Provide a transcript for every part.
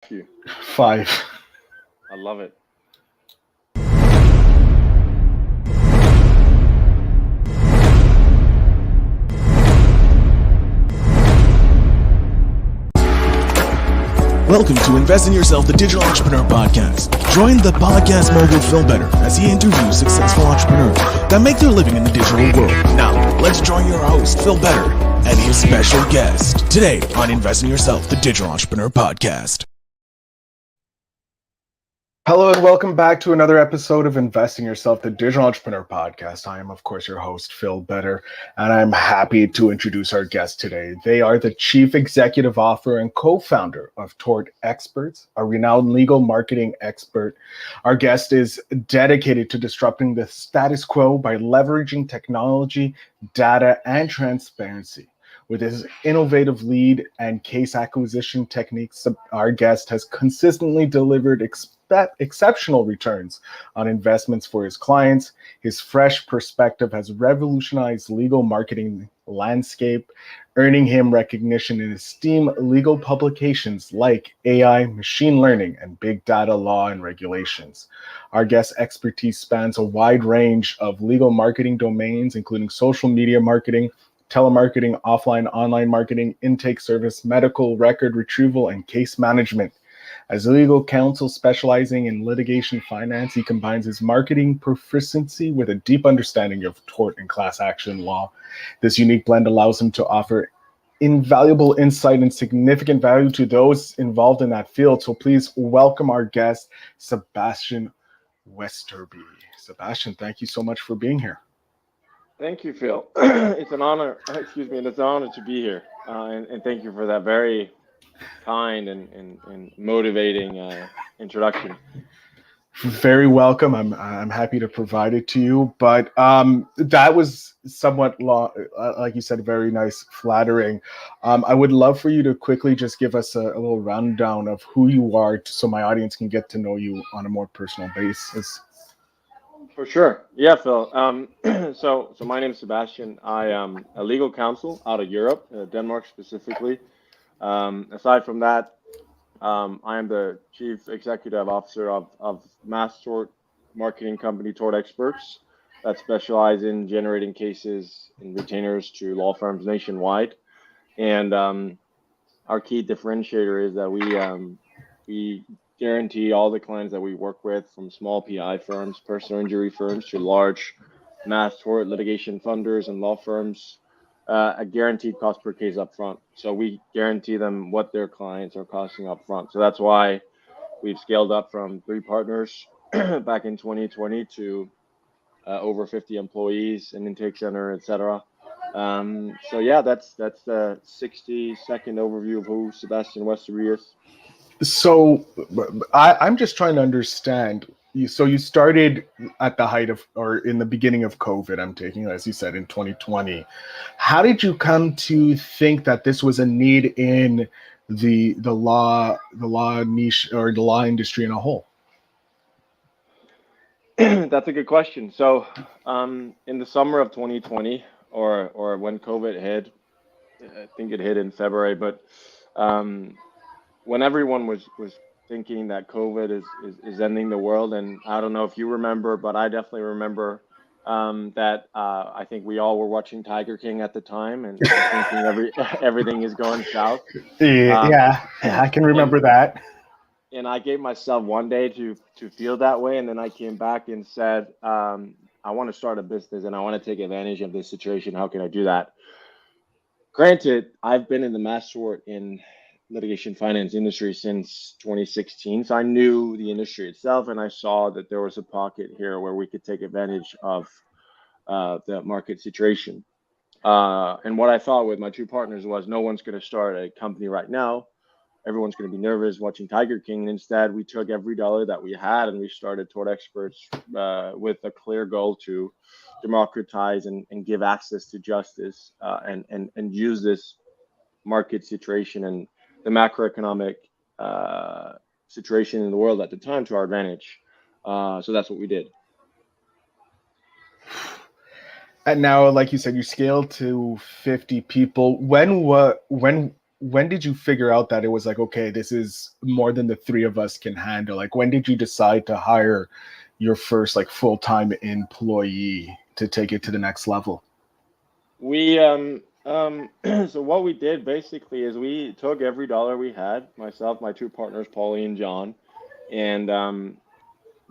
You. 5. I love it. Welcome to Invest in Yourself, the Digital Entrepreneur Podcast. Join the Podcast Mogul Phil Better as he interviews successful entrepreneurs that make their living in the digital world. Now, let's join your host, Phil Better, and his special guest today on Invest in Yourself, the Digital Entrepreneur Podcast. Hello and welcome back to another episode of Invest in Yourself, the Digital Entrepreneur Podcast. I am, of course, your host, Phil Better, and I'm happy to introduce our guest today. They are the Chief Executive Officer and co-founder of Tort Experts, a renowned legal marketing expert. Our guest is dedicated to disrupting the status quo by leveraging technology, data, and transparency. With his innovative lead and case acquisition techniques, our guest has consistently delivered exceptional returns on investments for his clients. His fresh perspective has revolutionized legal marketing landscape, earning him recognition in esteemed legal publications like AI, machine learning, and big data law and regulations. Our guest's expertise spans a wide range of legal marketing domains, including social media marketing, telemarketing, offline, online marketing, intake service, medical record retrieval, and case management. As a legal counsel specializing in litigation finance, he combines his marketing proficiency with a deep understanding of tort and class action law. This unique blend allows him to offer invaluable insight and significant value to those involved in that field. So please welcome our guest, Sebastian Westerby. Sebastian, thank you so much for being here. Thank you, Phil. It's an honor. Excuse me, and it's an honor to be here. And thank you for that very kind and motivating introduction. Very welcome. I'm happy to provide it to you. But that was somewhat long, like you said, very nice, flattering. I would love for you to quickly just give us a little rundown of who you are, so my audience can get to know you on a more personal basis. For sure. Yeah, Phil. So my name is Sebastian. I am a legal counsel out of Europe, Denmark specifically. Aside from that, I am the Chief Executive Officer of mass tort marketing company Tort Experts that specialize in generating cases and retainers to law firms nationwide. And our key differentiator is that we guarantee all the clients that we work with, from small PI firms, personal injury firms, to large mass tort litigation funders and law firms, a guaranteed cost per case up front. So we guarantee them what their clients are costing up front. So that's why we've scaled up from 3 partners back in 2020 to over 50 employees, an intake center, etc. So yeah, that's the 60-second overview of who Sebastian Westerby is. So I'm just trying to understand. So you started at the height of, or in the beginning of COVID, I'm taking, as you said, in 2020. How did you come to think that this was a need in the law niche, or the law industry in a whole? That's a good question. So in the summer of 2020, or when COVID hit, I think it hit in February, but when everyone was thinking that COVID is ending the world, and I don't know if you remember, but I definitely remember that I think we all were watching Tiger King at the time and thinking everything is going south. Yeah, I can remember that. And I gave myself one day to feel that way, and then I came back and said, I want to start a business and I want to take advantage of this situation. How can I do that? Granted, I've been in the mass tort in litigation finance industry since 2016, so I knew the industry itself, and I saw that there was a pocket here where we could take advantage of the market situation. And what I thought with my 2 partners was, no one's going to start a company right now. Everyone's going to be nervous watching Tiger King. And instead, we took every dollar that we had and we started Tort Experts with a clear goal to democratize and give access to justice and use this market situation and the macroeconomic situation in the world at the time to our advantage. So that's what we did. And now, like you said, you scaled to 50 people. When when did you figure out that it was like, okay, this is more than the three of us can handle? Like, when did you decide to hire your first like full-time employee to take it to the next level? We so what we did basically is we took every dollar we had, myself, my two partners, Paulie and John, and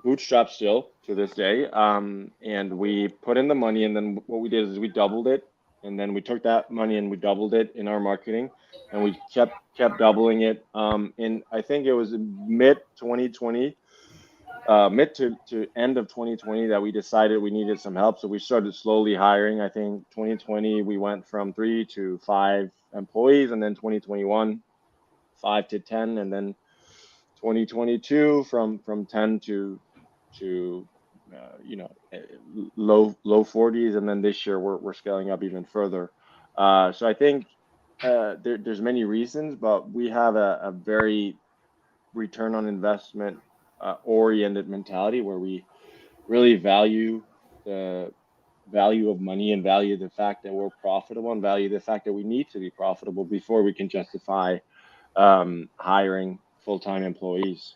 bootstrapped still to this day. And we put in the money, and then what we did is we doubled it, and then we took that money and we doubled it in our marketing, and we kept doubling it. And I think it was mid 2020, mid to end of 2020 that we decided we needed some help. So we started slowly hiring. I think 2020 we went from 3 to 5 employees, and then 2021 5 to 10, and then 2022 from 10 to low 40s, and then this year we're scaling up even further. So I think there's many reasons, but we have a very return on investment oriented mentality where we really value the value of money and value the fact that we're profitable and value the fact that we need to be profitable before we can justify hiring full-time employees.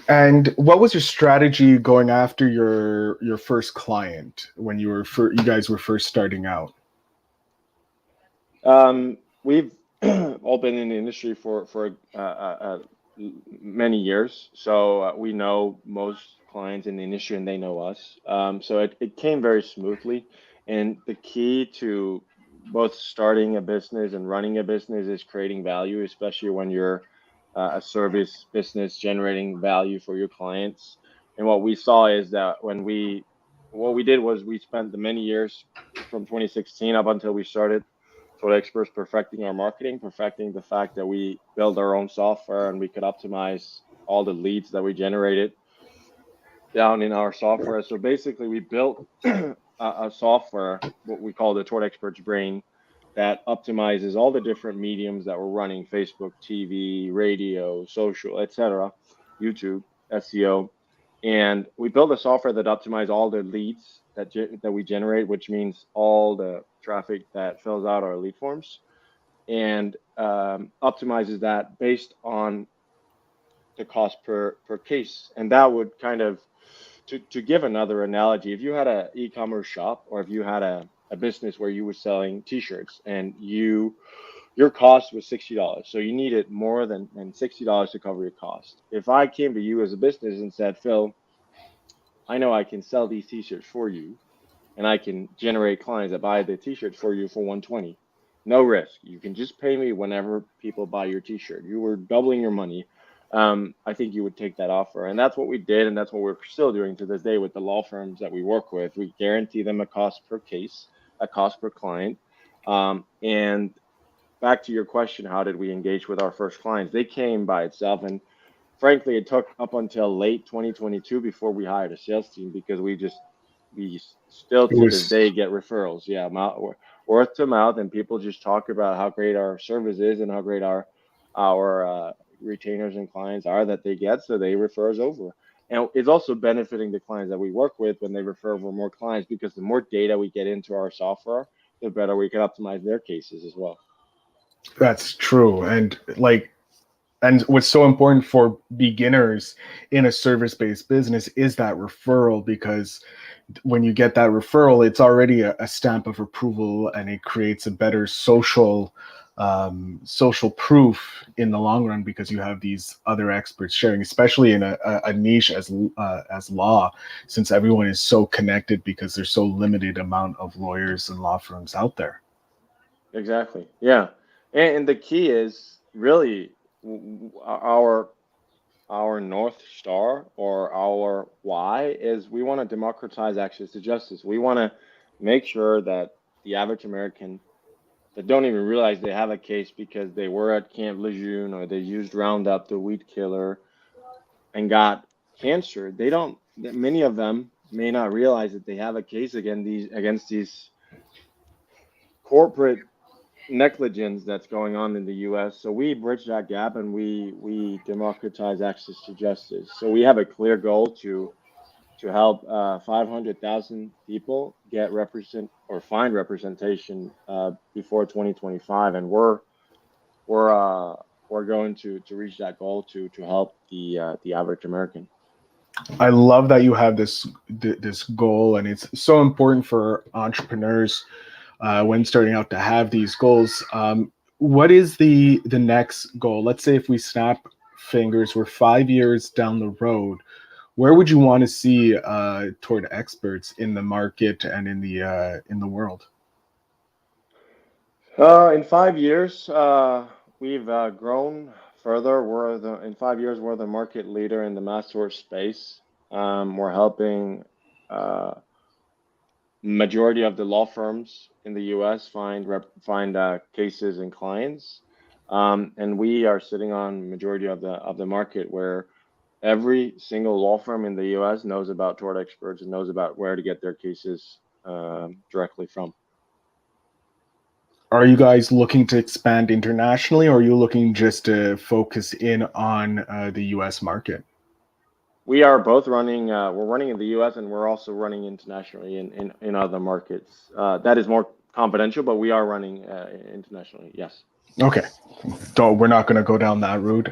And what was your strategy going after your first client when you guys were first starting out? We've all been in the industry for many years, so we know most clients in the industry and they know us. So it came very smoothly. And the key to both starting a business and running a business is creating value, especially when you're a service business generating value for your clients. And what we saw is that what we did was we spent the many years from 2016 up until we started Tort Experts perfecting our marketing, perfecting the fact that we build our own software and we could optimize all the leads that we generated down in our software. So basically we built a software, what we call the Tort Experts brain, that optimizes all the different mediums that we're running: Facebook, TV, radio, social, etc., YouTube, SEO. And we build a software that optimizes all the leads that we generate, which means all the traffic that fills out our lead forms, and optimizes that based on the cost per case. And that would kind of, to give another analogy, if you had an e-commerce shop, or if you had a business where you were selling t-shirts and your cost was $60, so you needed more than $60 to cover your cost. If I came to you as a business and said, Phil, I know I can sell these t-shirts for you and I can generate clients that buy the t-shirts for you for $120, no risk, you can just pay me whenever people buy your t-shirt, you were doubling your money, I think you would take that offer. And that's what we did, and that's what we're still doing to this day with the law firms that we work with. We guarantee them a cost per case, a cost per client. And back to your question, how did we engage with our first clients? They came by itself, and frankly, it took up until late 2022 before we hired a sales team, because we still to this day get referrals. Yeah, word to mouth, and people just talk about how great our service is and how great our retainers and clients are that they get, so they refer us over. And it's also benefiting the clients that we work with when they refer over more clients, because the more data we get into our software, the better we can optimize their cases as well. That's true. And what's so important for beginners in a service-based business is that referral, because when you get that referral, it's already a stamp of approval, and it creates a better social proof in the long run, because you have these other experts sharing, especially in a niche as law, since everyone is so connected because there's so limited amount of lawyers and law firms out there. Exactly. Yeah. And the key is really our North Star, or our why, is we want to democratize access to justice. We want to make sure that the average American that don't even realize they have a case because they were at Camp Lejeune or they used Roundup, the weed killer, and got cancer, many of them may not realize that they have a case against these corporate negligence that's going on in the US. So we bridge that gap, and we democratize access to justice. So we have a clear goal to to help 500,000 people get find representation before 2025, and we're we're going to reach that goal to help the average American. I love that you have this goal, and it's so important for entrepreneurs when starting out to have these goals. What is the next goal? Let's say if we snap fingers, we're 5 years down the road. Where would you want to see Tort Experts in the market and in the world? In 5 years, we've grown further. In 5 years, we're the market leader in the mass tort space. We're helping majority of the law firms in the U.S. find cases and clients, and we are sitting on majority of the market, where every single law firm in the U.S. knows about Tort Experts and knows about where to get their cases directly from. Are you guys looking to expand internationally, or are you looking just to focus in on the U.S. market? We are both running. We're running in the U.S. and we're also running internationally in other markets. That is more confidential, but we are running internationally. Yes. Okay. We're not going to go down that route,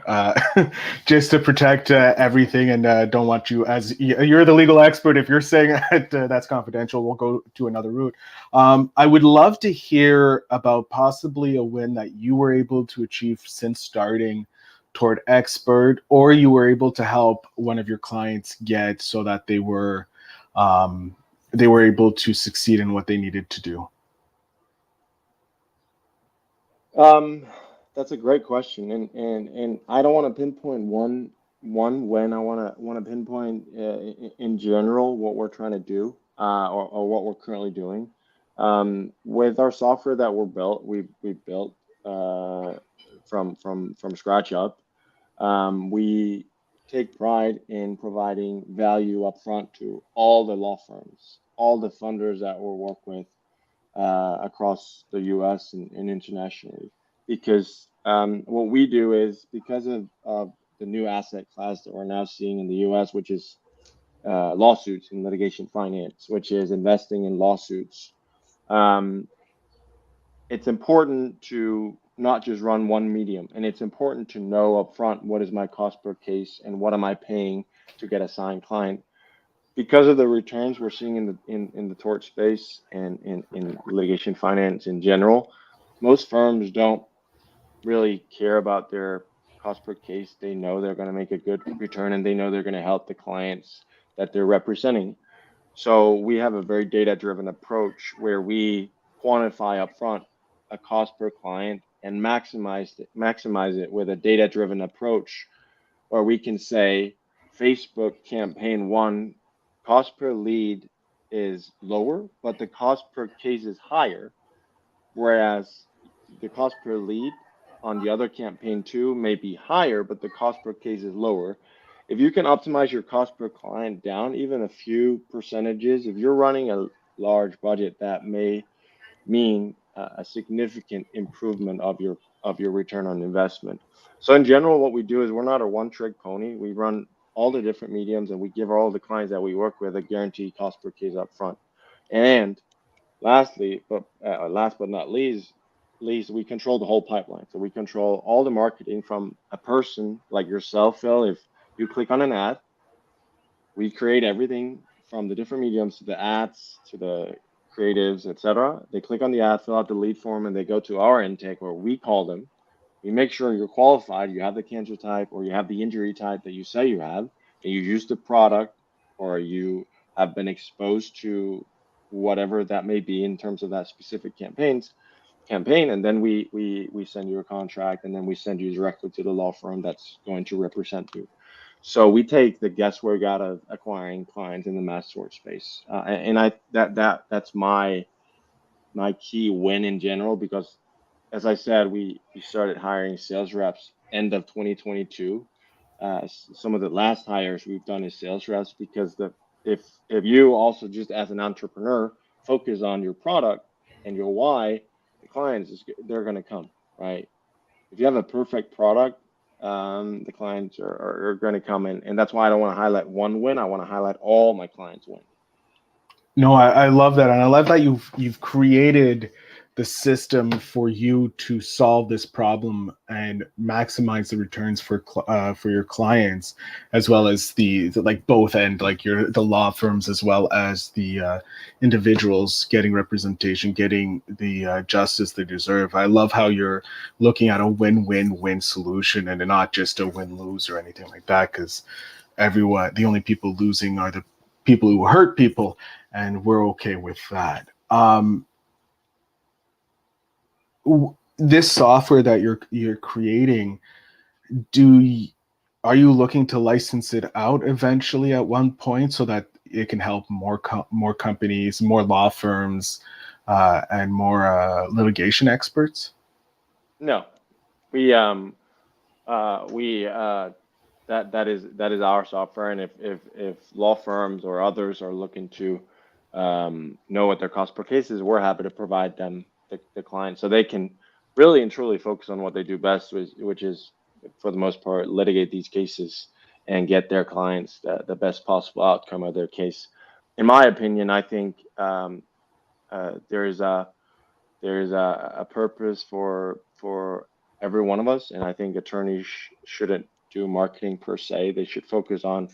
just to protect everything, and don't want you, as you're the legal expert, if you're saying that's confidential, we'll go to another route. I would love to hear about possibly a win that you were able to achieve since starting Tort Expert, or you were able to help one of your clients get so that they were able to succeed in what they needed to do. That's a great question, and I don't want to pinpoint one when. I want to pinpoint in general what we're trying to do, or what we're currently doing. With our software that we built from scratch up. We take pride in providing value upfront to all the law firms, all the funders that we work with across the U.S. and internationally. Because what we do is, because of the new asset class that we're now seeing in the U.S., which is lawsuits and litigation finance, which is investing in lawsuits. It's important to not just run one medium, and it's important to know upfront what is my cost per case and what am I paying to get a signed client. Because of the returns we're seeing in the tort space and in litigation finance in general, most firms don't really care about their cost per case. They know they're going to make a good return, and they know they're going to help the clients that they're representing. So we have a very data-driven approach where we quantify upfront a cost per client and maximize it with a data-driven approach, where we can say Facebook campaign 1 cost per lead is lower, but the cost per case is higher, whereas the cost per lead on the other campaign 2 may be higher, but the cost per case is lower. If you can optimize your cost per client down even a few percentages, if you're running a large budget, that may mean a significant improvement of your return on investment. So in general, what we do is, we're not a one-trick pony. We run all the different mediums, and we give all the clients that we work with a guaranteed cost per case up front. And last but not least, we control the whole pipeline. So we control all the marketing from a person like yourself, Phil. If you click on an ad, we create everything from the different mediums to the ads to the creatives, etc. They click on the ad, fill out the lead form, and they go to our intake, where we call them. We make sure you're qualified, you have the cancer type, or you have the injury type that you say you have, and you use the product, or you have been exposed to whatever that may be in terms of that specific campaign, and then we send you a contract, and then we send you directly to the law firm that's going to represent you. So we take the guesswork out of acquiring clients in the mass tort space, and that's my key win in general, because, as I said, we started hiring sales reps end of 2022. Some of the last hires we've done is sales reps, because if you also, just as an entrepreneur, focus on your product and your why, the clients they're going to come, right? If you have a perfect product the clients are going to come in, and that's why I don't want to highlight one win. I want to highlight all my clients' win. No, I love that, and I love that you've created the system for you to solve this problem and maximize the returns for your clients, as well as the like both end, like the law firms as well as the individuals getting representation, getting the justice they deserve. I love how you're looking at a win-win-win solution and not just a win-lose or anything like that, because the only people losing are the people who hurt people, and we're okay with that. This software that you're creating, are you looking to license it out eventually at one point so that it can help more companies, more law firms, and more litigation experts? No, we that is our software, and if law firms or others are looking to know what their cost per case is, we're happy to provide them the client so they can really and truly focus on what they do best, which is, for the most part, litigate these cases and get their clients the best possible outcome of their case. In my opinion, I think there is a purpose for every one of us, and I think attorneys shouldn't do marketing per se. They should focus on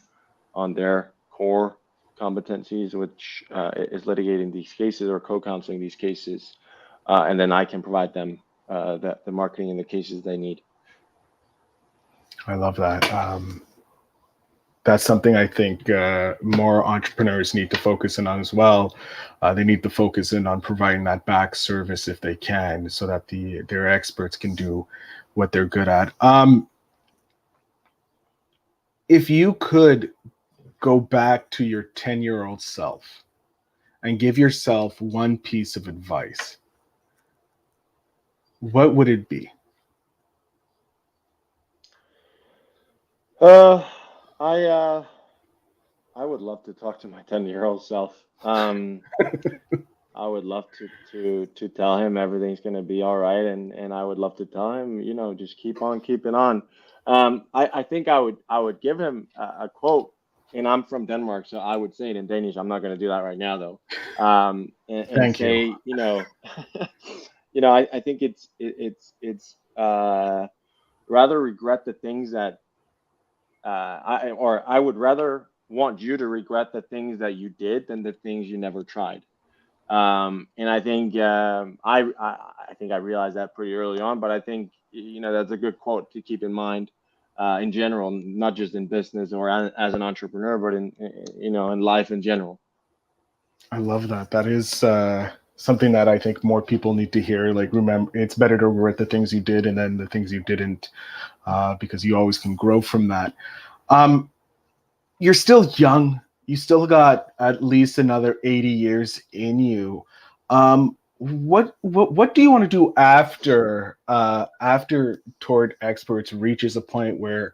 their core competencies, which is litigating these cases or co-counseling these cases, and then I can provide them the marketing and the cases they need. I love that. That's something I think more entrepreneurs need to focus in on as well. They need to focus in on providing that back service if they can, so that their experts can do what they're good at. If you could go back to your 10-year-old self and give yourself one piece of advice, what would it be? I would love to talk to my 10-year-old self. I would love to tell him everything's going to be all right, and I would love to tell him, just keep on keeping on. I think I would give him a quote, and I'm from Denmark, so I would say it in Danish. I'm not going to do that right now, though. And Thank say, you. I think it's rather regret the things that I would rather want you to regret the things that you did than the things you never tried. And I think I think I realized that pretty early on, but I think that's a good quote to keep in mind in general, not just in business or as an entrepreneur, but in life in general. I love that. That is something that I think more people need to hear. Like, remember, it's better to regret the things you did and then the things you didn't, because you always can grow from that. You're still young. You still got at least another 80 years in you. What do you want to do after Tort Experts reaches a point where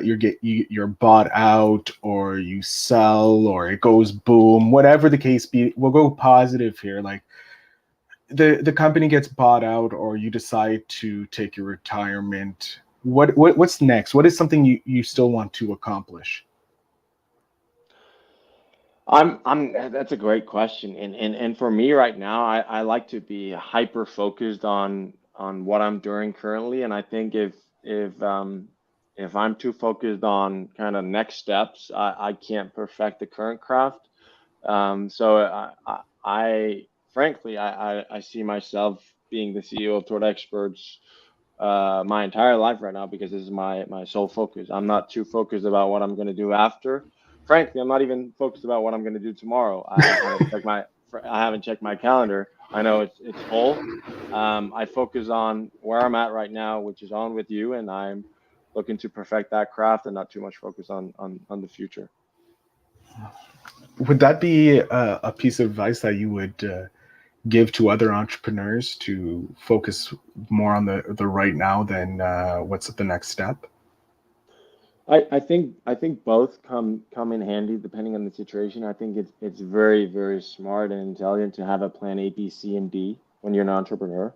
you're bought out, or you sell, or it goes boom, whatever the case be? We'll go positive here. Like, the company gets bought out, or you decide to take your retirement. What's next? What is something you still want to accomplish? That's a great question. And for me right now, I like to be hyper focused on what I'm doing currently. And I think if I'm too focused on kind of next steps, I can't perfect the current craft. So frankly, I see myself being the CEO of Tort Experts my entire life right now, because this is my sole focus. I'm not too focused about what I'm going to do after. Frankly, I'm not even focused about what I'm going to do tomorrow. I haven't checked my calendar. I know it's full. I focus on where I'm at right now, which is on with you, and I'm looking to perfect that craft and not too much focus on the future. Would that be a piece of advice that you would give to other entrepreneurs, to focus more on the right now than what's the next step? I think both come in handy depending on the situation. I think it's very, very smart and intelligent to have a plan A, B, C, and D when you're an entrepreneur.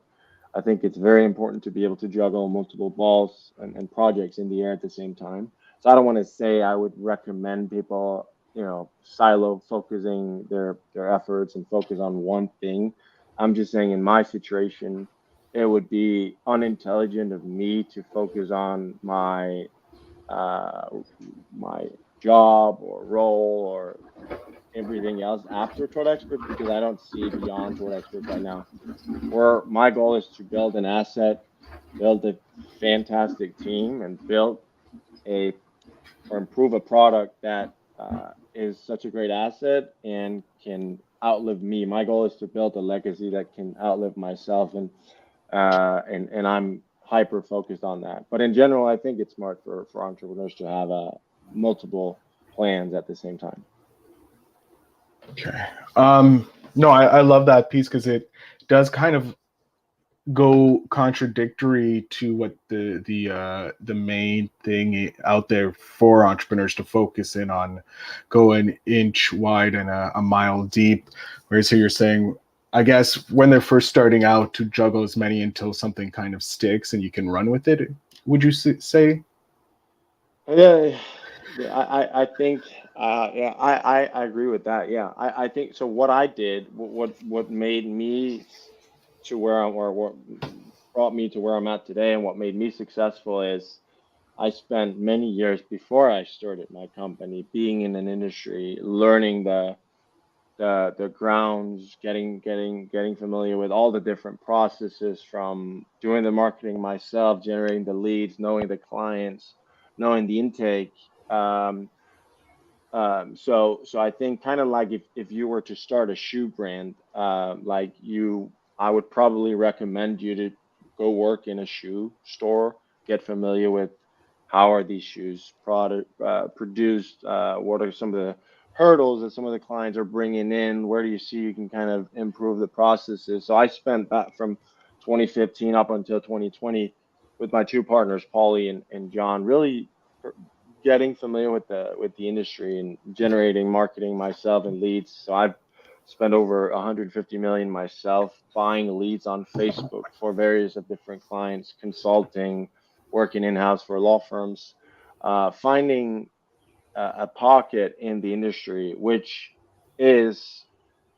I think it's very important to be able to juggle multiple balls and projects in the air at the same time. So I don't want to say I would recommend people, silo focusing their efforts and focus on one thing. I'm just saying in my situation, it would be unintelligent of me to focus on my job or role or everything else after Tort Experts, because I don't see beyond Tort Experts right now. Where my goal is to build an asset, build a fantastic team, and improve a product that is such a great asset and can outlive me. My goal is to build a legacy that can outlive myself, and I'm hyper focused on that. But in general, I think it's smart for entrepreneurs to have multiple plans at the same time. Okay. No, I love that piece because it does kind of go contradictory to what the main thing out there for entrepreneurs to focus in on, go an inch wide and a mile deep. Whereas here you're saying, I guess when they're first starting out, to juggle as many until something kind of sticks and you can run with it. Would you say? Yeah, I think, I agree with that. Yeah, I think so. What I did, what made me to where what brought me to where I'm at today, and what made me successful is I spent many years before I started my company being in an industry, learning the grounds, getting familiar with all the different processes, from doing the marketing myself, generating the leads, knowing the clients, knowing the intake. So I think kind of like if you were to start a shoe brand, I would probably recommend you to go work in a shoe store, get familiar with how are these shoes produced, what are some of the hurdles that some of the clients are bringing in, where do you see you can kind of improve the processes. So I spent that from 2015 up until 2020 with my two partners, Paulie and John, really getting familiar with the industry and generating marketing myself and leads. So I've spent over 150 million myself buying leads on Facebook for various of different clients, consulting, working in-house for law firms, finding a pocket in the industry, which is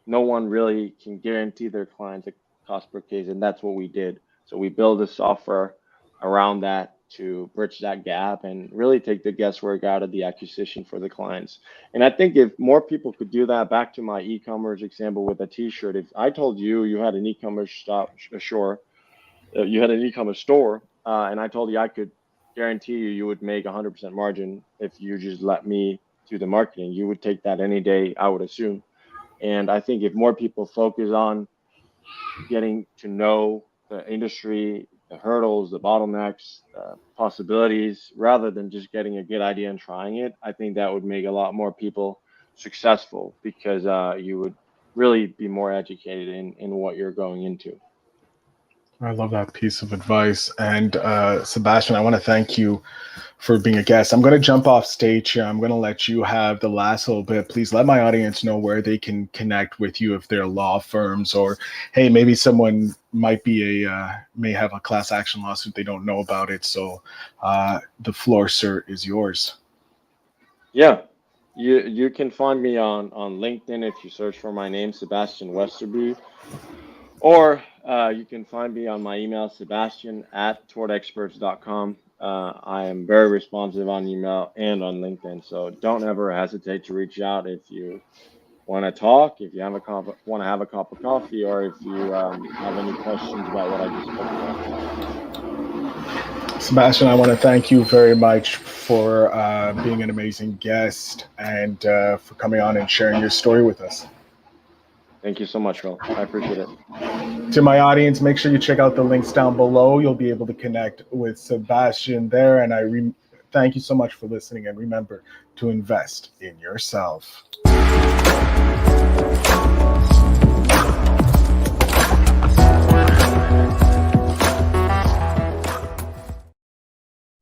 no one really can guarantee their clients a cost per case, and that's what we did. So we build a software around that to bridge that gap and really take the guesswork out of the acquisition for the clients. And I think if more people could do that, back to my e-commerce example with a t-shirt, if I told you had an e-commerce store, and I told you I could guarantee you would make 100% margin if you just let me do the marketing, you would take that any day, I would assume. And I think if more people focus on getting to know the industry, the hurdles, the bottlenecks, possibilities, rather than just getting a good idea and trying it, I think that would make a lot more people successful, because you would really be more educated in what you're going into. I love that piece of advice. And Sebastian, I want to thank you for being a guest. I'm going to jump off stage here. I'm going to let you have the last little bit. Please let my audience know where they can connect with you if they're law firms, or, hey, maybe someone might be may have a class action lawsuit. They don't know about it. So the floor, sir, is yours. Yeah, you can find me on LinkedIn if you search for my name, Sebastian Westerby, or you can find me on my email, sebastian@tortexperts.com. I am very responsive on email and on LinkedIn, so don't ever hesitate to reach out if you want to talk, if you want to have a cup of coffee, or if you have any questions about what I just spoke about. Sebastian, I want to thank you very much for being an amazing guest and for coming on and sharing your story with us. Thank you so much, Phil. I appreciate it. To my audience, make sure you check out the links down below. You'll be able to connect with Sebastian there. And thank you so much for listening. And remember to invest in yourself.